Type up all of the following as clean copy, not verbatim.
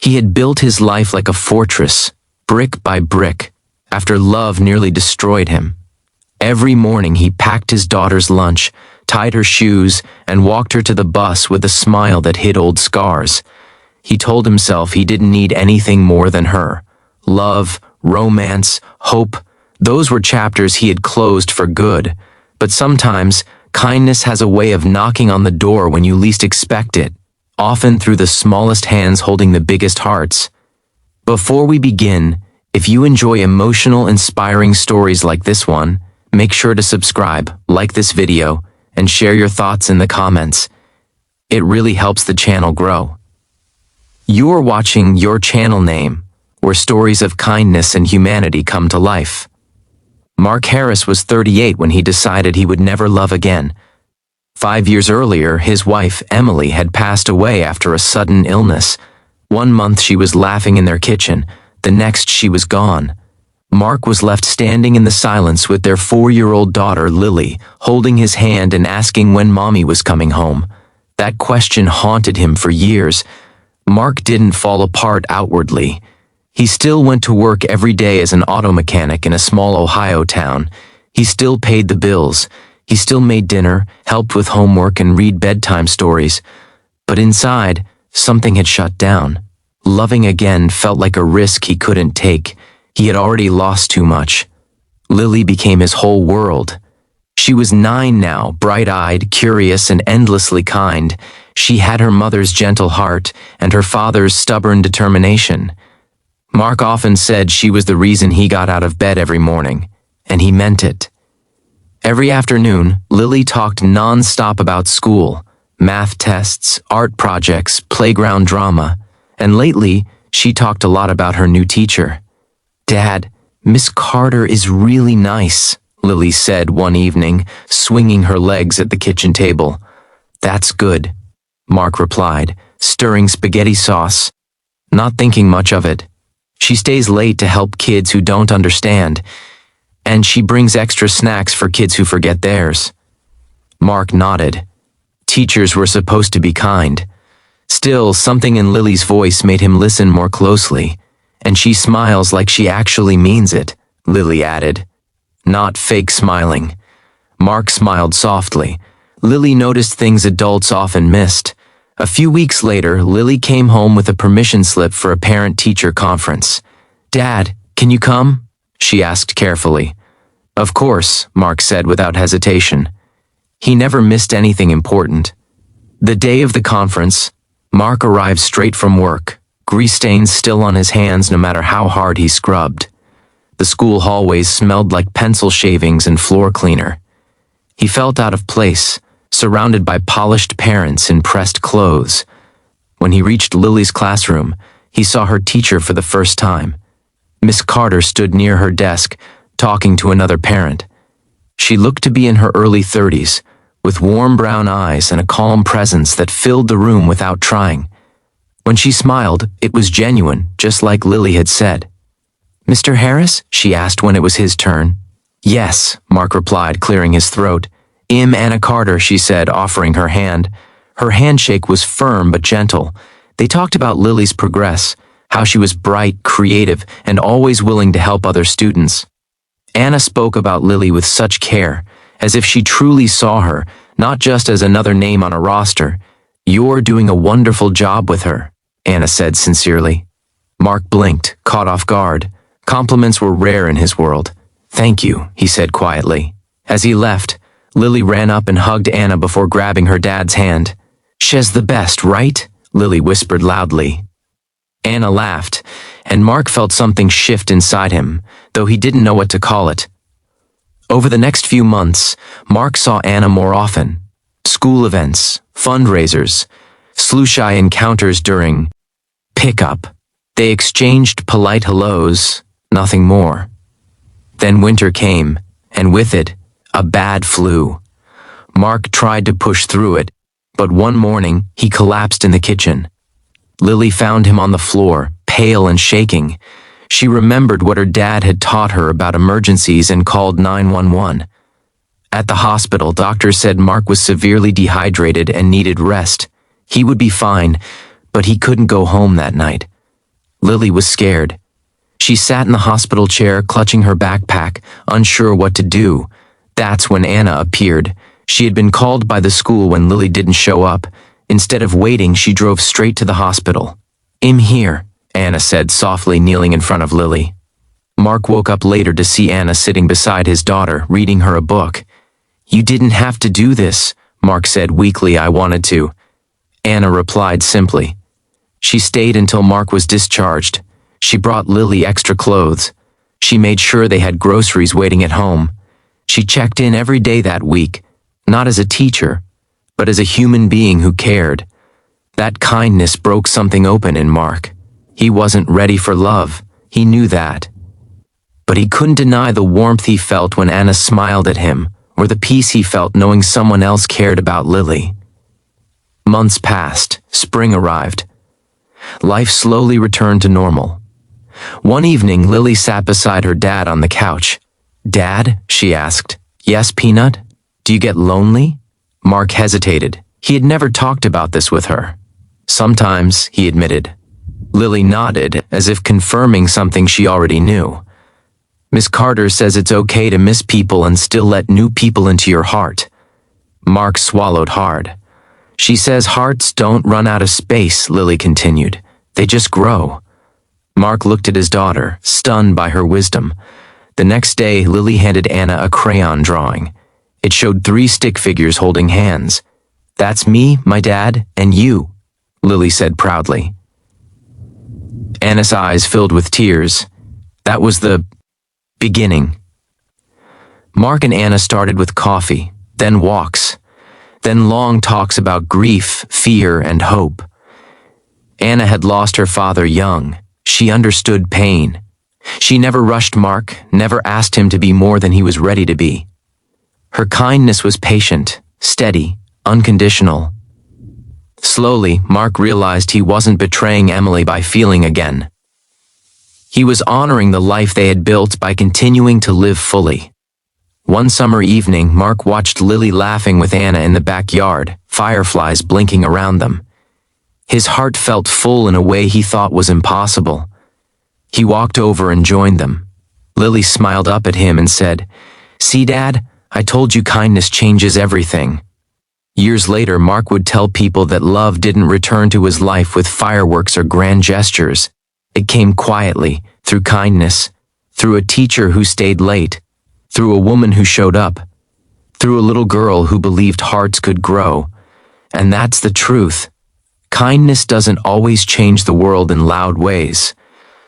He had built his life like a fortress, brick by brick, after love nearly destroyed him. Every morning he packed his daughter's lunch, tied her shoes, and walked her to the bus with a smile that hid old scars. He told himself he didn't need anything more than her. Love, romance, hope, those were chapters he had closed for good. But sometimes, kindness has a way of knocking on the door when you least expect it, often through the smallest hands holding the biggest hearts. Before we begin, if you enjoy emotional, inspiring stories like this one, make sure to subscribe, like this video, and share your thoughts in the comments. It really helps the channel grow. You're watching Your Channel Name, where stories of kindness and humanity come to life. Mark Harris was 38 when he decided he would never love again. 5 years earlier, his wife, Emily, had passed away after a sudden illness. 1 month she was laughing in their kitchen, the next she was gone. Mark was left standing in the silence with their 4-year-old daughter, Lily, holding his hand and asking when Mommy was coming home. That question haunted him for years. Mark didn't fall apart outwardly. He still went to work every day as an auto mechanic in a small Ohio town. He still paid the bills. He still made dinner, helped with homework, and read bedtime stories. But inside, something had shut down. Loving again felt like a risk he couldn't take. He had already lost too much. Lily became his whole world. She was 9 now, bright-eyed, curious, and endlessly kind. She had her mother's gentle heart and her father's stubborn determination. Mark often said she was the reason he got out of bed every morning, and he meant it. Every afternoon, Lily talked non-stop about school, math tests, art projects, playground drama, and lately, she talked a lot about her new teacher. "Dad, Miss Carter is really nice," Lily said one evening, swinging her legs at the kitchen table. "That's good," Mark replied, stirring spaghetti sauce. Not thinking much of it. She stays late to help kids who don't understand, and she brings extra snacks for kids who forget theirs. Mark nodded. Teachers were supposed to be kind. Still, something in Lily's voice made him listen more closely. "And she smiles like she actually means it," Lily added. Not fake smiling. Mark smiled softly. Lily noticed things adults often missed. A few weeks later, Lily came home with a permission slip for a parent-teacher conference. "Dad, can you come?" she asked carefully. "Of course," Mark said without hesitation. He never missed anything important. The day of the conference, Mark arrived straight from work, grease stains still on his hands no matter how hard he scrubbed. The school hallways smelled like pencil shavings and floor cleaner. He felt out of place, surrounded by polished parents in pressed clothes. When he reached Lily's classroom, he saw her teacher for the first time. Miss Carter stood near her desk, talking to another parent. She looked to be in her early 30s, with warm brown eyes and a calm presence that filled the room without trying. When she smiled, it was genuine, just like Lily had said. "Mr. Harris?" she asked when it was his turn. "Yes," Mark replied, clearing his throat. "I'm Anna Carter," she said, offering her hand. Her handshake was firm but gentle. They talked about Lily's progress, how she was bright, creative, and always willing to help other students. Anna spoke about Lily with such care, as if she truly saw her, not just as another name on a roster. "You're doing a wonderful job with her," Anna said sincerely. Mark blinked, caught off guard. Compliments were rare in his world. "Thank you," he said quietly. As he left, Lily ran up and hugged Anna before grabbing her dad's hand. "She's the best, right?" Lily whispered loudly. Anna laughed, and Mark felt something shift inside him, though he didn't know what to call it. Over the next few months, Mark saw Anna more often. School events, fundraisers, slushy encounters during pickup. They exchanged polite hellos, nothing more. Then winter came, and with it, a bad flu. Mark tried to push through it, but one morning he collapsed in the kitchen. Lily found him on the floor, pale and shaking. She remembered what her dad had taught her about emergencies and called 911. At the hospital, doctors said Mark was severely dehydrated and needed rest. He would be fine, but he couldn't go home that night. Lily was scared. She sat in the hospital chair, clutching her backpack, unsure what to do. That's when Anna appeared. She had been called by the school when Lily didn't show up. Instead of waiting, she drove straight to the hospital. "I'm here," Anna said softly, kneeling in front of Lily. Mark woke up later to see Anna sitting beside his daughter, reading her a book. "You didn't have to do this," Mark said weakly. "I wanted to." Anna replied simply. She stayed until Mark was discharged. She brought Lily extra clothes. She made sure they had groceries waiting at home. She checked in every day that week, not as a teacher, but as a human being who cared. That kindness broke something open in Mark. He wasn't ready for love. He knew that. But he couldn't deny the warmth he felt when Anna smiled at him, or the peace he felt knowing someone else cared about Lily. Months passed. Spring arrived. Life slowly returned to normal. One evening, Lily sat beside her dad on the couch. "Dad?" she asked. "Yes, Peanut? Do you get lonely?" Mark hesitated. He had never talked about this with her. "Sometimes," he admitted. Lily nodded, as if confirming something she already knew. "Miss Carter says it's okay to miss people and still let new people into your heart." Mark swallowed hard. "She says hearts don't run out of space," Lily continued. "They just grow." Mark looked at his daughter, stunned by her wisdom. The next day, Lily handed Anna a crayon drawing. It showed 3 stick figures holding hands. "That's me, my dad, and you," Lily said proudly. Anna's eyes filled with tears. That was the beginning. Mark and Anna started with coffee, then walks, then long talks about grief, fear, and hope. Anna had lost her father young. She understood pain. She never rushed Mark, never asked him to be more than he was ready to be. Her kindness was patient, steady, unconditional. Slowly, Mark realized he wasn't betraying Emily by feeling again. He was honoring the life they had built by continuing to live fully. One summer evening, Mark watched Lily laughing with Anna in the backyard, fireflies blinking around them. His heart felt full in a way he thought was impossible. He walked over and joined them. Lily smiled up at him and said, "See, Dad, I told you kindness changes everything." Years later, Mark would tell people that love didn't return to his life with fireworks or grand gestures. It came quietly, through kindness, through a teacher who stayed late, through a woman who showed up, through a little girl who believed hearts could grow. And that's the truth. Kindness doesn't always change the world in loud ways.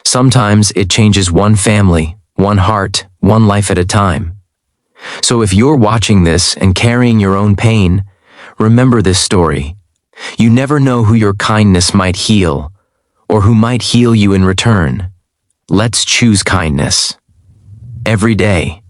Sometimes it changes one family, one heart, one life at a time. So if you're watching this and carrying your own pain, remember this story. You never know who your kindness might heal, or who might heal you in return. Let's choose kindness. Every day.